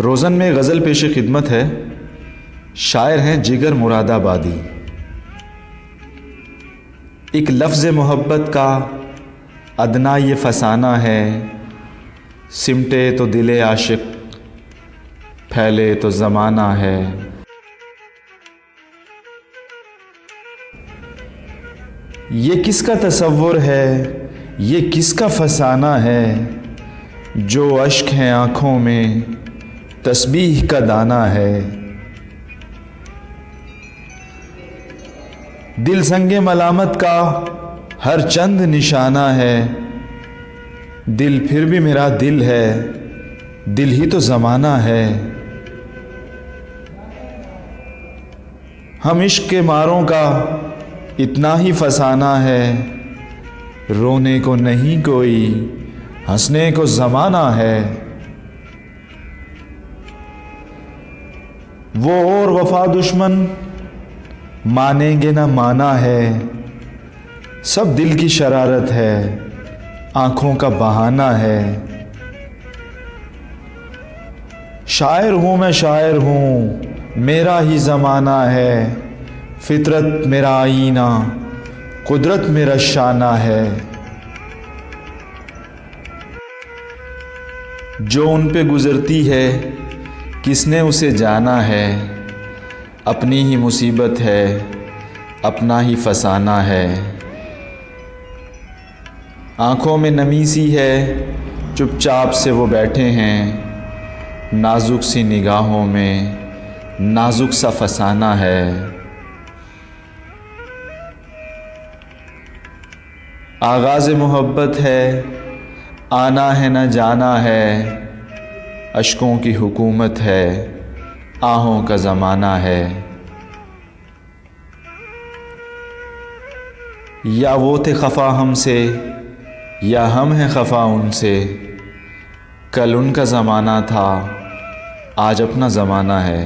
रोज़न में गज़ल पेश खिदमत है। शायर हैं जिगर मुरादाबादी। एक लफ्ज़ मोहब्बत का अदना ये फसाना है, सिमटे तो दिले आशिक, फैले तो ज़माना है। ये किसका तसव्वुर है, ये किसका फसाना है, जो अश्क हैं आँखों में तस्बीह का दाना है। दिल संगे मलामत का हर चंद निशाना है, दिल फिर भी मेरा दिल है, दिल ही तो ज़माना है। हम इश्क के मारों का इतना ही फसाना है, रोने को नहीं कोई हंसने को ज़माना है। वो और वफा दुश्मन मानेंगे ना माना है, सब दिल की शरारत है, आँखों का बहाना है। शायर हूँ मैं शायर हूँ, मेरा ही ज़माना है, फितरत मेरा आईना, कुदरत मेरा शाना है। जो उन पे गुज़रती है किसने उसे जाना है, अपनी ही मुसीबत है, अपना ही फसाना है। आँखों में नमी सी है, चुपचाप से वो बैठे हैं, नाजुक सी निगाहों में नाजुक सा फसाना है। आगाज़ मोहब्बत है, आना है न जाना है, अश्कों की हुकूमत है, आहों का ज़माना है। या वो थे खफा हमसे, या हम हैं खफा उनसे, कल उनका ज़माना था, आज अपना ज़माना है।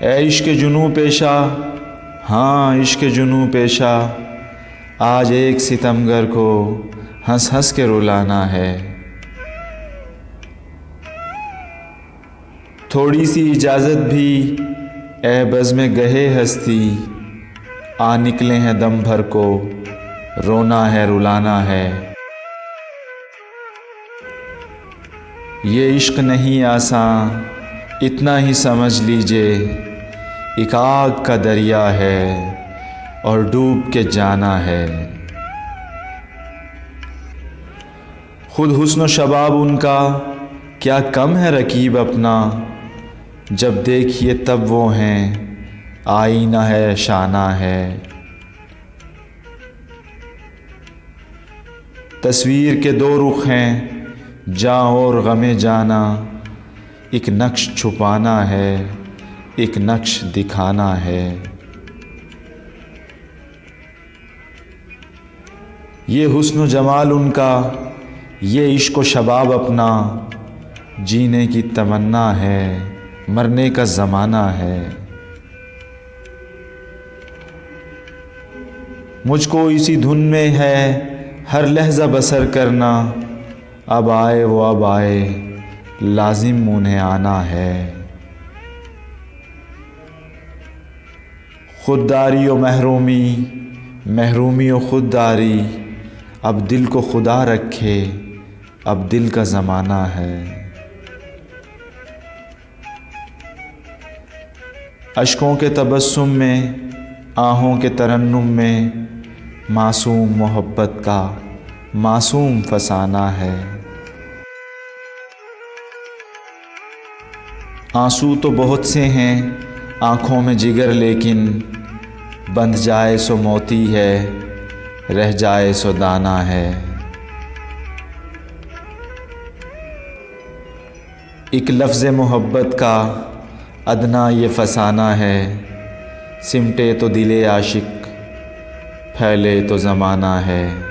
ए इश्क़ जुनू पेशा, हाँ इश्क़ जुनू पेशा, आज एक सितमगर को हंस हंस के रुलाना है। थोड़ी सी इजाज़त भी ए बज़्म गहे हस्ती, आ निकले हैं दम भर को, रोना है रुलाना है। ये इश्क नहीं आसान, इतना ही समझ लीजिए, एक आग का दरिया है और डूब के जाना है। खुद हुस्न शबाब उनका क्या कम है रकीब अपना, जब देखिए तब वो हैं, आईना है शाना है। तस्वीर के दो रुख हैं, जां और गमे जाना, एक नक्श छुपाना है, एक नक्श दिखाना है। ये हुस्न जमाल उनका, ये इश्क व शबाब अपना, जीने की तमन्ना है, मरने का ज़माना है। मुझको इसी धुन में है हर लहज़ा बसर करना, अब आए वो अब आए, लाजिम उन्हें आना है। खुददारी व महरूमी, महरूमी व खुददारी, अब दिल को खुदा रखे, अब दिल का ज़माना है। अश्कों के तबस्सुम में, आहों के तरन्नुम में, मासूम मोहब्बत का मासूम फसाना है। आंसू तो बहुत से हैं आँखों में जिगर, लेकिन बंध जाए सो मोती है, रह जाए सो दाना है। एक लफ्ज़ मोहब्बत का अदना ये फसाना है, सिमटे तो दिले आशिक, फैले तो ज़माना है।